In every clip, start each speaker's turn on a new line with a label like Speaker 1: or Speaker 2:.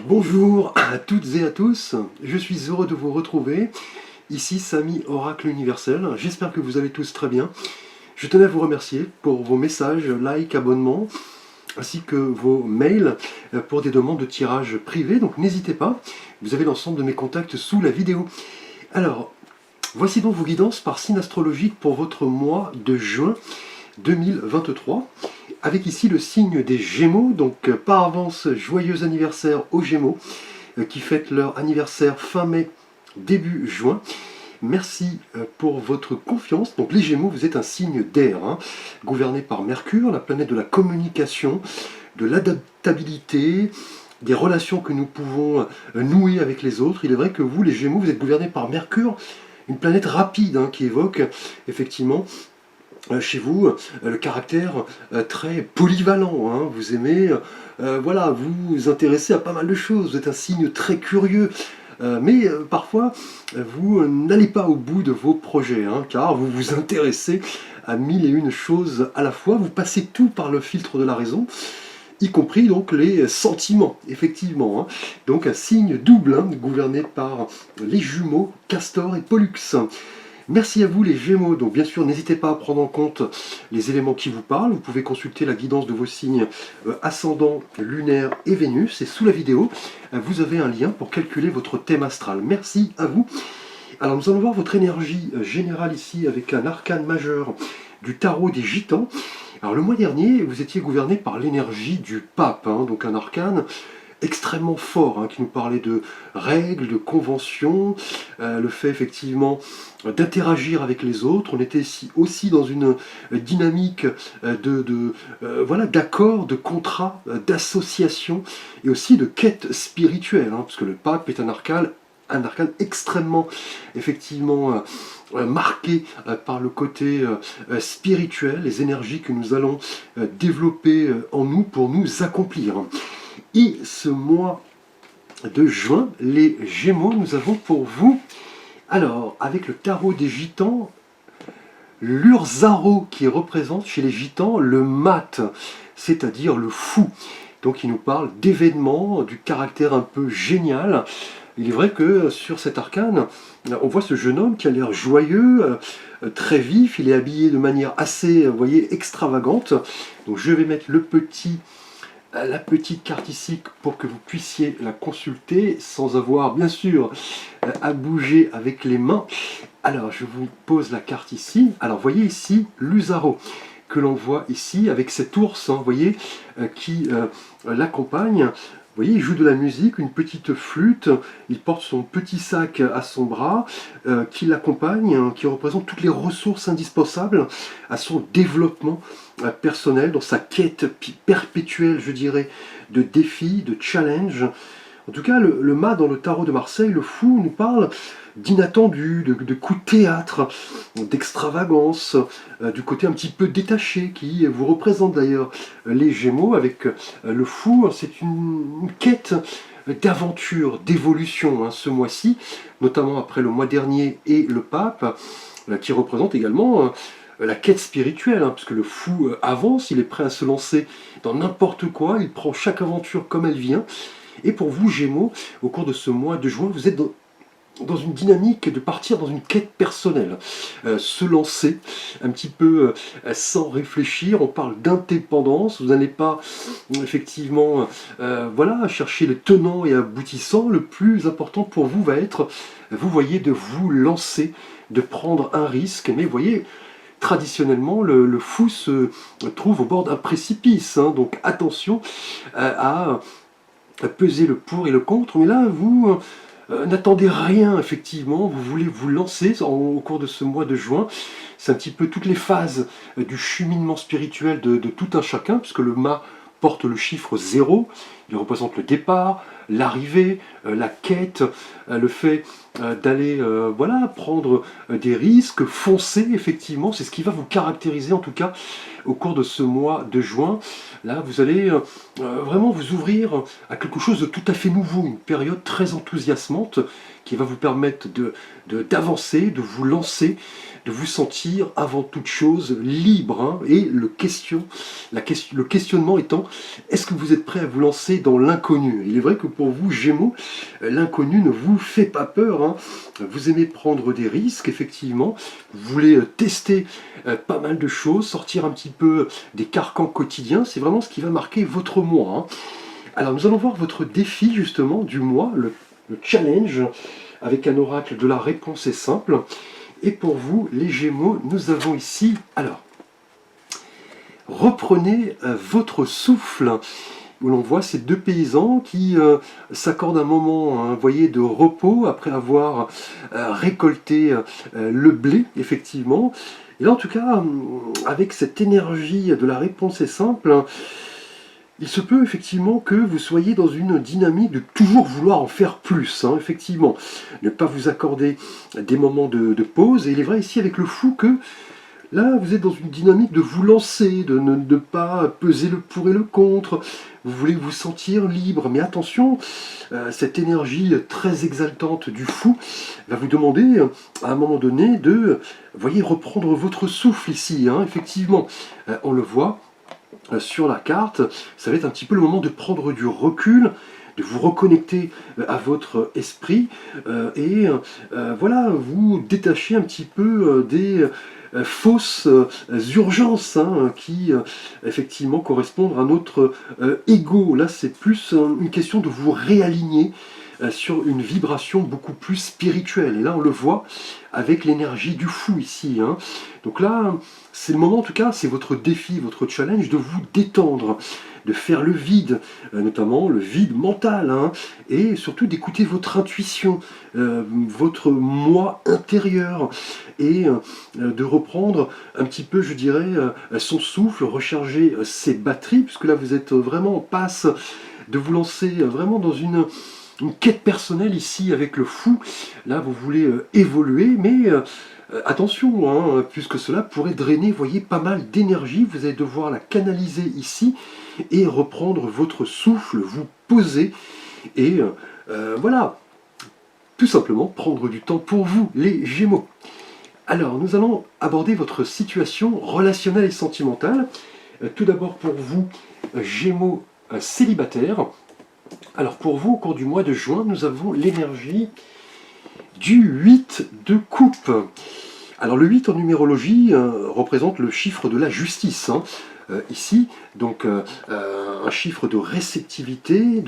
Speaker 1: Bonjour à toutes et à tous, je suis heureux de vous retrouver. Ici Samy Oracle Universel, j'espère que vous allez tous très bien. Je tenais à vous remercier pour vos messages, likes, abonnements, ainsi que vos mails pour des demandes de tirage privé, donc n'hésitez pas, vous avez l'ensemble de mes contacts sous la vidéo. Alors, voici donc vos guidances par signe astrologique pour votre mois de juin 2023. Avec ici le signe des Gémeaux, donc par avance, joyeux anniversaire aux Gémeaux, qui fêtent leur anniversaire fin mai, début juin. Merci pour votre confiance. Donc les Gémeaux, vous êtes un signe d'air, gouverné par Mercure, la planète de la communication, de l'adaptabilité, des relations que nous pouvons nouer avec les autres. Il est vrai que vous, les Gémeaux, vous êtes gouvernés par Mercure, une planète rapide qui évoque effectivement chez vous le caractère très polyvalent. Vous aimez voilà, vous intéressez à pas mal de choses, vous êtes un signe très curieux, mais parfois vous n'allez pas au bout de vos projets, car vous vous intéressez à mille et une choses à la fois, vous passez tout par le filtre de la raison, y compris donc les sentiments, effectivement. Donc un signe double, gouverné par les jumeaux Castor et Pollux. Merci à vous les Gémeaux, donc bien sûr n'hésitez pas à prendre en compte les éléments qui vous parlent, vous pouvez consulter la guidance de vos signes ascendant, lunaire et Vénus, et sous la vidéo vous avez un lien pour calculer votre thème astral. Merci à vous. Alors nous allons voir votre énergie générale ici avec un arcane majeur du tarot des Gitans. Alors le mois dernier vous étiez gouverné par l'énergie du pape, donc un arcane extrêmement fort, qui nous parlait de règles, de conventions, le fait effectivement d'interagir avec les autres. On était aussi dans une dynamique voilà, d'accords, de contrats, d'associations et aussi de quête spirituelle, parce que le pape est un arcane extrêmement effectivement marqué par le côté spirituel, les énergies que nous allons développer en nous pour nous accomplir. Et ce mois de juin, les Gémeaux, nous avons pour vous, alors avec le tarot des Gitans, l'Urzaro qui représente chez les Gitans le mat, c'est-à-dire le fou. Donc il nous parle d'événements, du caractère un peu génial. Il est vrai que sur cet arcane, on voit ce jeune homme qui a l'air joyeux, très vif, il est habillé de manière assez, vous voyez, extravagante. Donc je vais mettre la petite carte ici pour que vous puissiez la consulter sans avoir bien sûr à bouger avec les mains. Alors je vous pose la carte ici. Alors voyez ici l'Urzaro que l'on voit ici avec cet ours, vous voyez, qui l'accompagne. Vous voyez, il joue de la musique, une petite flûte, il porte son petit sac à son bras, qui l'accompagne, qui représente toutes les ressources indispensables à son développement personnel, dans sa quête perpétuelle, je dirais, de défis, de challenges. En tout cas, le mât dans le tarot de Marseille, le fou, nous parle d'inattendu, de coups de théâtre, d'extravagance, du côté un petit peu détaché qui vous représente d'ailleurs les Gémeaux avec le fou. C'est une quête d'aventure, d'évolution ce mois-ci, notamment après le mois dernier et le pape, qui représente également la quête spirituelle, puisque le fou avance, il est prêt à se lancer dans n'importe quoi, il prend chaque aventure comme elle vient. Et pour vous, Gémeaux, au cours de ce mois de juin, vous êtes dans une dynamique de partir dans une quête personnelle, se lancer un petit peu sans réfléchir. On parle d'indépendance, vous n'allez pas effectivement voilà, chercher les tenants et aboutissants. Le plus important pour vous va être, vous voyez, de vous lancer, de prendre un risque. Mais vous voyez, traditionnellement, le fou se trouve au bord d'un précipice, donc attention à peser le pour et le contre. Mais là, vous n'attendez rien, effectivement, vous voulez vous lancer au cours de ce mois de juin. C'est un petit peu toutes les phases du cheminement spirituel de tout un chacun, puisque le mât porte le chiffre 0, il représente le départ, l'arrivée, la quête, le fait d'aller voilà, prendre des risques, foncer, effectivement, c'est ce qui va vous caractériser en tout cas au cours de ce mois de juin. Là, vous allez vraiment vous ouvrir à quelque chose de tout à fait nouveau, une période très enthousiasmante qui va vous permettre d'avancer, de vous lancer, de vous sentir avant toute chose libre, hein. Et le questionnement étant, est-ce que vous êtes prêt à vous lancer dans l'inconnu? Il est vrai que pour vous, Gémeaux, l'inconnu ne vous fait pas peur, hein. Vous aimez prendre des risques, effectivement. Vous voulez tester pas mal de choses, sortir un petit peu des carcans quotidiens. C'est vraiment ce qui va marquer votre mois, hein. Alors nous allons voir votre défi justement du mois, le challenge, avec un oracle de la réponse est simple. Et pour vous, les Gémeaux, nous avons ici, alors, reprenez votre souffle, où l'on voit ces deux paysans qui s'accordent un moment, hein, voyez, de repos après avoir récolté le blé, effectivement. Et là, en tout cas, avec cette énergie de la réponse est simple, il se peut effectivement que vous soyez dans une dynamique de toujours vouloir en faire plus, hein, effectivement. Ne pas vous accorder des moments de pause. Et il est vrai ici avec le fou que là, vous êtes dans une dynamique de vous lancer, de ne pas peser le pour et le contre. Vous voulez vous sentir libre. Mais attention, cette énergie très exaltante du fou va vous demander à un moment donné de, voyez, reprendre votre souffle ici, hein, effectivement. On le voit sur la carte, ça va être un petit peu le moment de prendre du recul, de vous reconnecter à votre esprit et voilà, vous détacher un petit peu des fausses urgences, hein, qui effectivement correspondent à notre ego. Là, c'est plus une question de vous réaligner sur une vibration beaucoup plus spirituelle. Et là, on le voit avec l'énergie du fou ici, hein. Donc là, c'est le moment, en tout cas, c'est votre défi, votre challenge de vous détendre, de faire le vide, notamment le vide mental, hein, et surtout d'écouter votre intuition, votre moi intérieur, et de reprendre un petit peu, je dirais, son souffle, recharger ses batteries, puisque là, vous êtes vraiment en passe de vous lancer vraiment dans une quête personnelle ici avec le fou. Là, vous voulez évoluer, mais attention, hein, puisque cela pourrait drainer, voyez, pas mal d'énergie. Vous allez devoir la canaliser ici et reprendre votre souffle, vous poser et voilà, tout simplement prendre du temps pour vous, les Gémeaux. Alors, nous allons aborder votre situation relationnelle et sentimentale. Tout d'abord pour vous, Gémeaux célibataires. Alors pour vous, au cours du mois de juin, nous avons l'énergie du 8 de coupe. Alors le 8 en numérologie représente le chiffre de la justice, hein. Ici, donc un chiffre de réceptivité,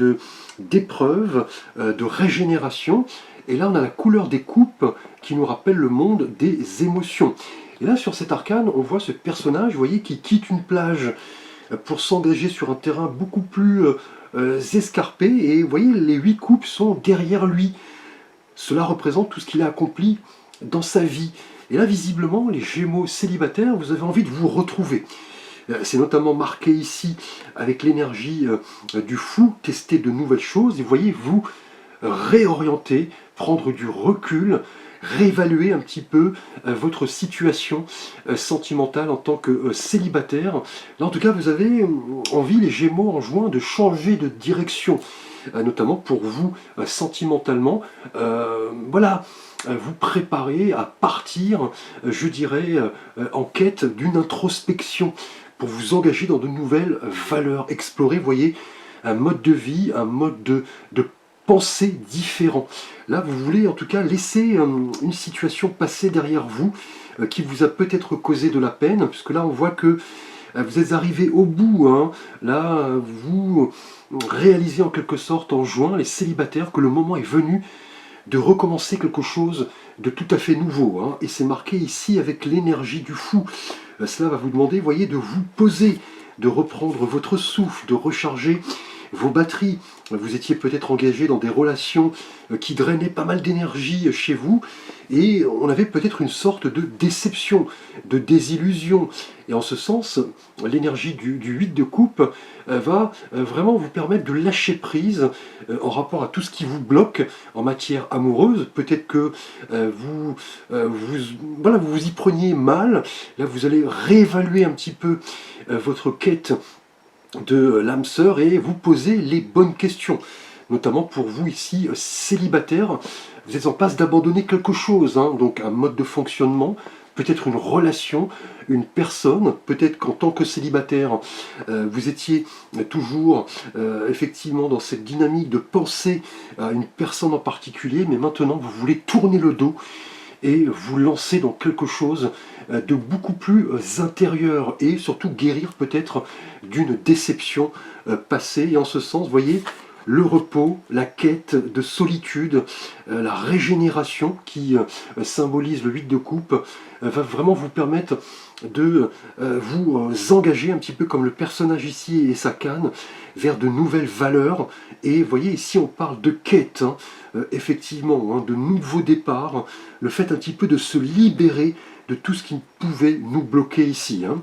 Speaker 1: d'épreuve, de régénération. Et là, on a la couleur des coupes qui nous rappelle le monde des émotions. Et là, sur cet arcane, on voit ce personnage, vous voyez, qui quitte une plage pour s'engager sur un terrain beaucoup plus escarpé. Et vous voyez, les 8 coupes sont derrière lui. Cela représente tout ce qu'il a accompli dans sa vie. Et là, visiblement, les Gémeaux célibataires, vous avez envie de vous retrouver. C'est notamment marqué ici avec l'énergie du fou, tester de nouvelles choses. Et vous voyez, vous réorienter, prendre du recul, réévaluer un petit peu votre situation sentimentale en tant que célibataire. Là, en tout cas, vous avez envie, les Gémeaux, en juin, de changer de direction, notamment pour vous, sentimentalement. Voilà, vous préparer à partir, je dirais, en quête d'une introspection, pour vous engager dans de nouvelles valeurs, explorer, vous voyez, un mode de vie, un mode de pensée différent. Là, vous voulez en tout cas laisser une situation passer derrière vous qui vous a peut-être causé de la peine, puisque là, on voit que vous êtes arrivé au bout, hein. Là, vous réalisez en quelque sorte en juin, les célibataires, que le moment est venu de recommencer quelque chose de tout à fait nouveau, hein. Et c'est marqué ici avec l'énergie du fou. Cela va vous demander, voyez, de vous poser, de reprendre votre souffle, de recharger vos batteries. Vous étiez peut-être engagé dans des relations qui drainaient pas mal d'énergie chez vous, et on avait peut-être une sorte de déception, de désillusion. Et en ce sens, l'énergie du 8 de coupe va vraiment vous permettre de lâcher prise en rapport à tout ce qui vous bloque en matière amoureuse. Peut-être que voilà, vous vous y preniez mal. Là, vous allez réévaluer un petit peu votre quête de l'âme sœur et vous poser les bonnes questions, notamment pour vous ici célibataire. vous êtes en passe d'abandonner quelque chose, hein, donc un mode de fonctionnement, peut-être une relation, une personne, peut-être qu'en tant que célibataire, vous étiez toujours effectivement dans cette dynamique de penser à une personne en particulier, mais maintenant vous voulez tourner le dos et vous lancer dans quelque chose de beaucoup plus intérieur et surtout guérir peut-être d'une déception passée. Et en ce sens, vous voyez, le repos, la quête de solitude, la régénération qui symbolise le 8 de coupe, va vraiment vous permettre de vous engager un petit peu comme le personnage ici et sa canne vers de nouvelles valeurs. Et vous voyez, ici on parle de quête, hein, effectivement, hein, de nouveaux départs, le fait un petit peu de se libérer de tout ce qui pouvait nous bloquer ici. Hein.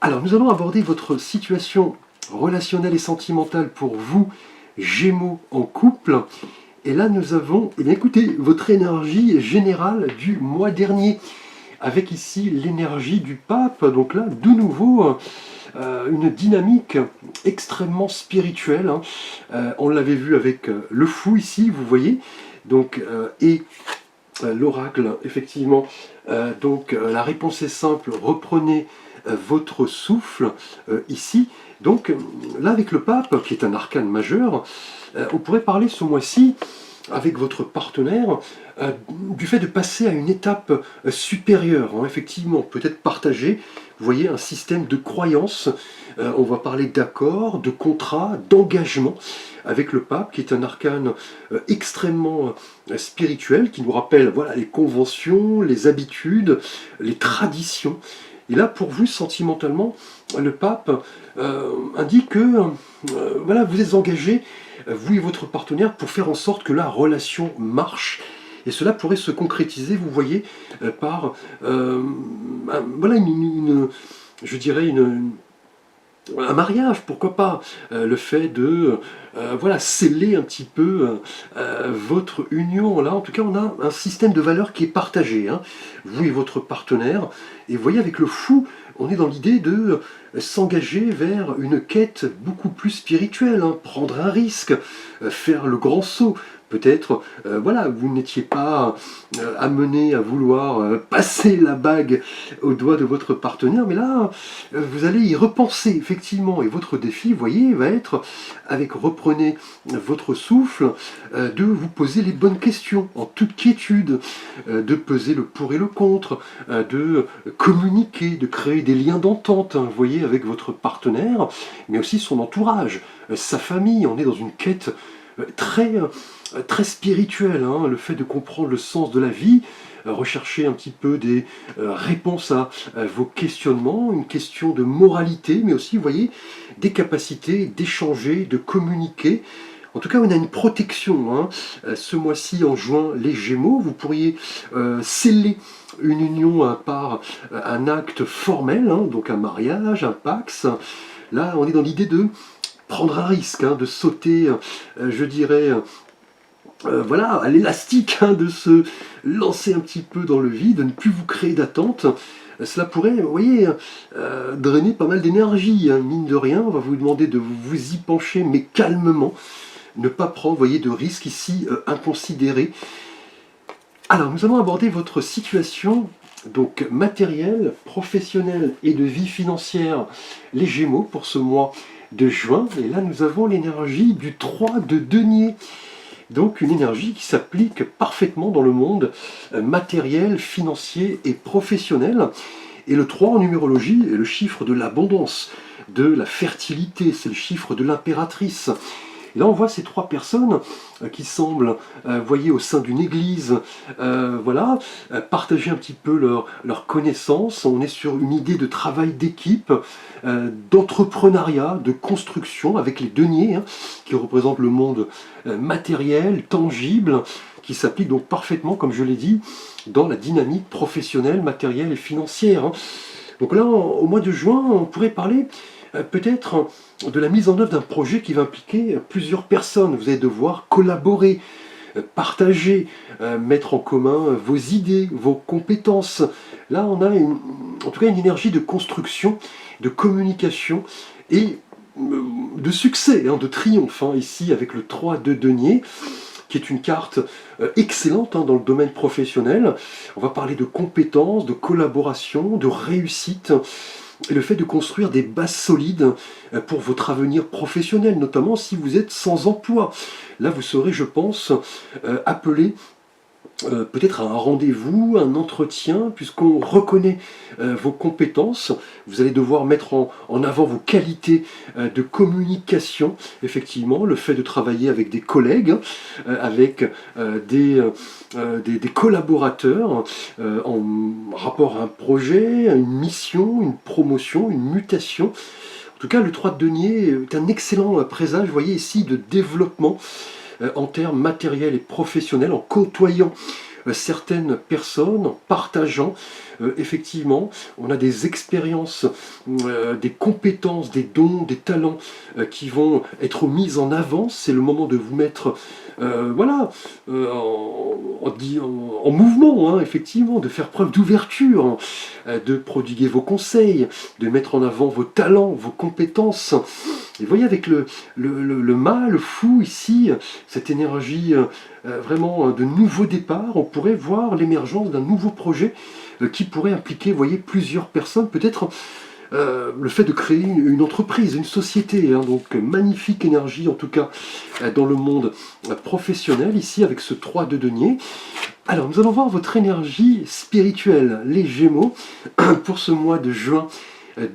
Speaker 1: Alors nous allons aborder votre situation relationnelle et sentimentale pour vous, Gémeaux en couple. Et là nous avons, eh bien, écoutez, votre énergie générale du mois dernier, avec ici l'énergie du pape. Donc là, de nouveau, une dynamique extrêmement spirituelle. Hein. On l'avait vu avec le fou ici, vous voyez. Donc, et l'oracle, effectivement. Donc la réponse est simple, reprenez votre souffle ici. Donc là, avec le pape, qui est un arcane majeur, on pourrait parler ce mois-ci avec votre partenaire du fait de passer à une étape supérieure, hein, effectivement, peut-être partager, vous voyez, un système de croyances. On va parler d'accord, de contrat, d'engagement avec le pape, qui est un arcane extrêmement spirituel, qui nous rappelle, voilà, les conventions, les habitudes, les traditions. Et là, pour vous, sentimentalement, le pape indique que voilà, vous êtes engagés, vous et votre partenaire, pour faire en sorte que la relation marche. Et cela pourrait se concrétiser, vous voyez, par voilà, je dirais un mariage, pourquoi pas, le fait de voilà, sceller un petit peu votre union. Là, en tout cas, on a un système de valeurs qui est partagé, hein, vous et votre partenaire. Et vous voyez, avec le fou, on est dans l'idée de s'engager vers une quête beaucoup plus spirituelle, hein, prendre un risque, faire le grand saut. Peut-être, voilà, vous n'étiez pas amené à vouloir passer la bague au doigt de votre partenaire, mais là, vous allez y repenser, effectivement. Et votre défi, vous voyez, va être, avec reprenez votre souffle, de vous poser les bonnes questions, en toute quiétude, de peser le pour et le contre, de communiquer, de créer des liens d'entente, hein, vous voyez, avec votre partenaire, mais aussi son entourage, sa famille. On est dans une quête très spirituel, hein, le fait de comprendre le sens de la vie, rechercher un petit peu des réponses à vos questionnements, une question de moralité, mais aussi, vous voyez, des capacités d'échanger, de communiquer. En tout cas, on a une protection. Hein. Ce mois-ci, en juin, les Gémeaux, vous pourriez sceller une union par un acte formel, hein, donc un mariage, un pax. Là, on est dans l'idée de prendre un risque, hein, de sauter, je dirais, voilà, à l'élastique, hein, de se lancer un petit peu dans le vide, de ne plus vous créer d'attente. Cela pourrait, vous voyez, drainer pas mal d'énergie, hein, mine de rien. On va vous demander de vous y pencher, mais calmement. Ne pas prendre, vous voyez, de risques ici inconsidérés. Alors, nous allons aborder votre situation donc matérielle, professionnelle et de vie financière, les Gémeaux, pour ce mois de juin. Et là, nous avons l'énergie du 3 de denier. Donc une énergie qui s'applique parfaitement dans le monde matériel, financier et professionnel. Et le 3 en numérologie est le chiffre de l'abondance, de la fertilité, c'est le chiffre de l'impératrice. Et là on voit ces trois personnes qui semblent, voyez, au sein d'une église, voilà, partager un petit peu leur connaissance. On est sur une idée de travail d'équipe, d'entrepreneuriat, de construction avec les deniers, hein, qui représentent le monde matériel, tangible, qui s'applique donc parfaitement, comme je l'ai dit, dans la dynamique professionnelle, matérielle et financière. Hein. Donc là, au mois de juin, on pourrait parler peut-être de la mise en œuvre d'un projet qui va impliquer plusieurs personnes. Vous allez devoir collaborer, partager, mettre en commun vos idées, vos compétences. Là, on a en tout cas une énergie de construction, de communication et de succès, hein, de triomphe, hein, ici avec le 3 de denier, qui qui est une carte excellente dans le domaine professionnel. On va parler de compétences, de collaboration, de réussite, et le fait de construire des bases solides pour votre avenir professionnel, notamment si vous êtes sans emploi. Là, vous serez, je pense, appelé peut-être à un rendez-vous, un entretien, puisqu'on reconnaît vos compétences. Vous allez devoir mettre en avant vos qualités de communication, effectivement, le fait de travailler avec des collègues, avec des collaborateurs, en rapport à un projet, à une mission, une promotion, une mutation. En tout cas, le 3 de denier est un excellent présage, vous voyez ici, de développement en termes matériels et professionnels, en côtoyant certaines personnes, en partageant. Effectivement, on a des expériences, des compétences, des dons, des talents qui vont être mis en avant. C'est le moment de vous mettre voilà, en mouvement, effectivement, de faire preuve d'ouverture, de prodiguer vos conseils, de mettre en avant vos talents, vos compétences. Et vous voyez, avec le mât, le fou ici, cette énergie vraiment de nouveau départ, on pourrait voir l'émergence d'un nouveau projet qui pourrait impliquer, vous voyez, plusieurs personnes, peut-être le fait de créer une entreprise, une société. Donc magnifique énergie, en tout cas, dans le monde professionnel, ici, avec ce 3 de denier. Alors, nous allons voir votre énergie spirituelle, les Gémeaux, pour ce mois de juin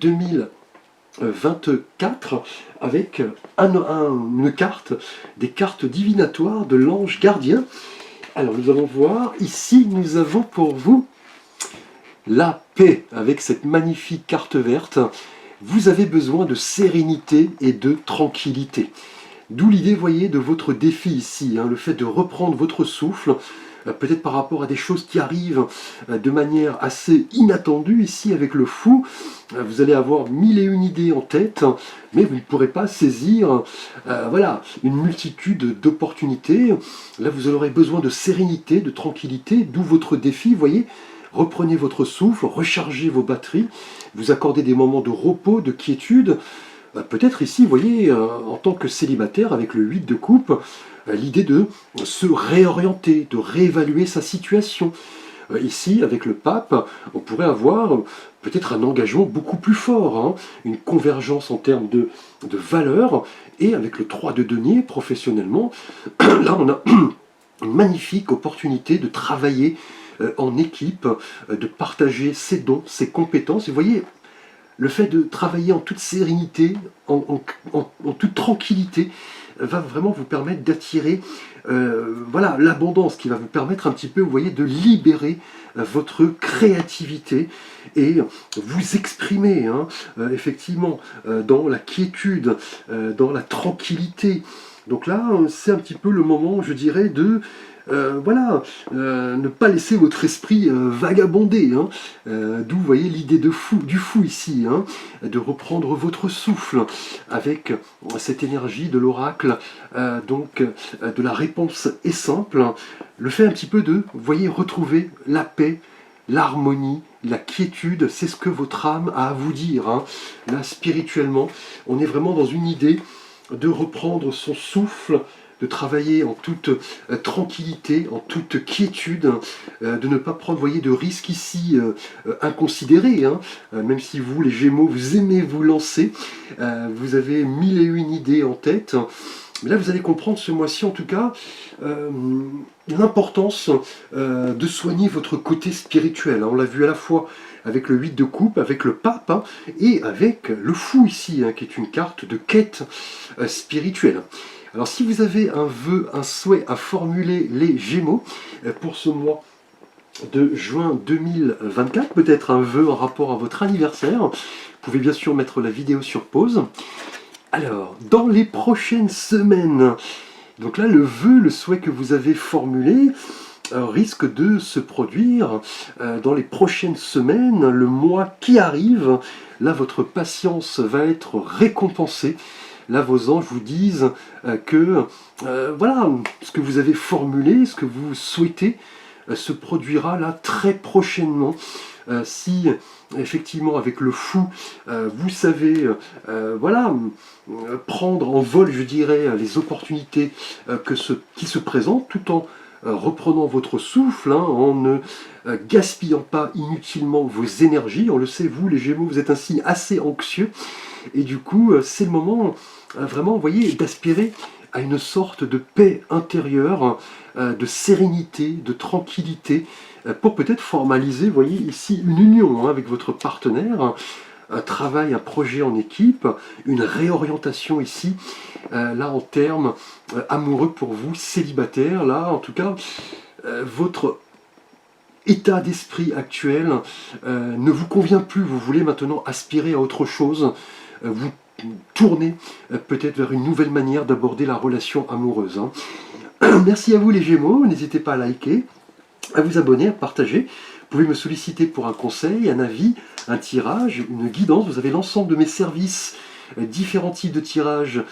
Speaker 1: 2024, avec une carte, des cartes divinatoires de l'ange gardien. Alors nous allons voir, ici nous avons pour vous la paix, avec cette magnifique carte verte. Vous avez besoin de sérénité et de tranquillité. D'où l'idée, voyez, de votre défi ici, le fait de reprendre votre souffle, peut-être par rapport à des choses qui arrivent de manière assez inattendue ici avec le fou. Vous allez avoir 1001 idées en tête, mais vous ne pourrez pas saisir voilà, une multitude d'opportunités. Là, vous aurez besoin de sérénité, de tranquillité, d'où votre défi, vous voyez. Reprenez votre souffle, rechargez vos batteries, vous accordez des moments de repos, de quiétude. Peut-être ici, vous voyez, en tant que célibataire, avec le 8 de coupe, l'idée de se réorienter, de réévaluer sa situation. Ici, avec le pape, on pourrait avoir peut-être un engagement beaucoup plus fort, une convergence en termes de valeurs, et avec le 3 de denier, professionnellement, là on a une magnifique opportunité de travailler en équipe, de partager ses dons, ses compétences. Et vous voyez, le fait de travailler en toute sérénité, en toute tranquillité, va vraiment vous permettre d'attirer voilà, l'abondance qui va vous permettre un petit peu, vous voyez, de libérer votre créativité et vous exprimer, effectivement, dans la quiétude, dans la tranquillité. Donc là, c'est un petit peu le moment, je dirais, de voilà, ne pas laisser votre esprit vagabonder. D'où, vous voyez, l'idée du fou ici, de reprendre votre souffle avec cette énergie de l'oracle, donc de la réponse est simple. Le fait un petit peu de, vous voyez, retrouver la paix, l'harmonie, la quiétude, c'est ce que votre âme a à vous dire. Là, spirituellement, on est vraiment dans une idée de reprendre son souffle, de travailler en toute tranquillité, en toute quiétude, de ne pas prendre, voyez, de risques ici inconsidérés, même si vous, les Gémeaux, vous aimez vous lancer, vous avez 1001 idées en tête. Mais là, vous allez comprendre ce mois-ci, en tout cas, l'importance de soigner votre côté spirituel. On l'a vu à la fois avec le 8 de coupe, avec le pape, et avec le fou ici, qui est une carte de quête spirituelle. Alors si vous avez un vœu, un souhait à formuler, les Gémeaux, pour ce mois de juin 2024, peut-être un vœu en rapport à votre anniversaire, vous pouvez bien sûr mettre la vidéo sur pause. Alors, dans les prochaines semaines, donc là le vœu, le souhait que vous avez formulé, risque de se produire dans les prochaines semaines, le mois qui arrive. Là, votre patience va être récompensée. Là, vos anges vous disent que voilà, ce que vous avez formulé, ce que vous souhaitez, se produira là très prochainement. Si effectivement avec le fou, vous savez, voilà, prendre en vol, je dirais, les opportunités qui se présentent, tout en reprenant votre souffle, hein, en ne gaspillant pas inutilement vos énergies. On le sait, vous les Gémeaux, vous êtes un signe assez anxieux, et du coup c'est le moment vraiment, vous voyez, d'aspirer à une sorte de paix intérieure, de sérénité, de tranquillité, pour peut-être formaliser, vous voyez, ici une union, hein, avec votre partenaire, un travail, un projet en équipe, une réorientation ici, là en termes amoureux pour vous, célibataire, là en tout cas, votre état d'esprit actuel ne vous convient plus, vous voulez maintenant aspirer à autre chose, vous tournez peut-être vers une nouvelle manière d'aborder la relation amoureuse, hein. Merci à vous les Gémeaux, n'hésitez pas à liker, à vous abonner, à partager. Vous pouvez me solliciter pour un conseil, un avis, un tirage, une guidance. Vous avez l'ensemble de mes services, différents types de tirages,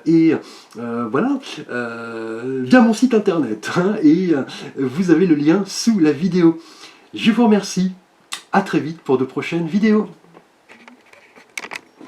Speaker 1: et voilà, via mon site internet, hein, et vous avez le lien sous la vidéo. Je vous remercie, à très vite pour de prochaines vidéos.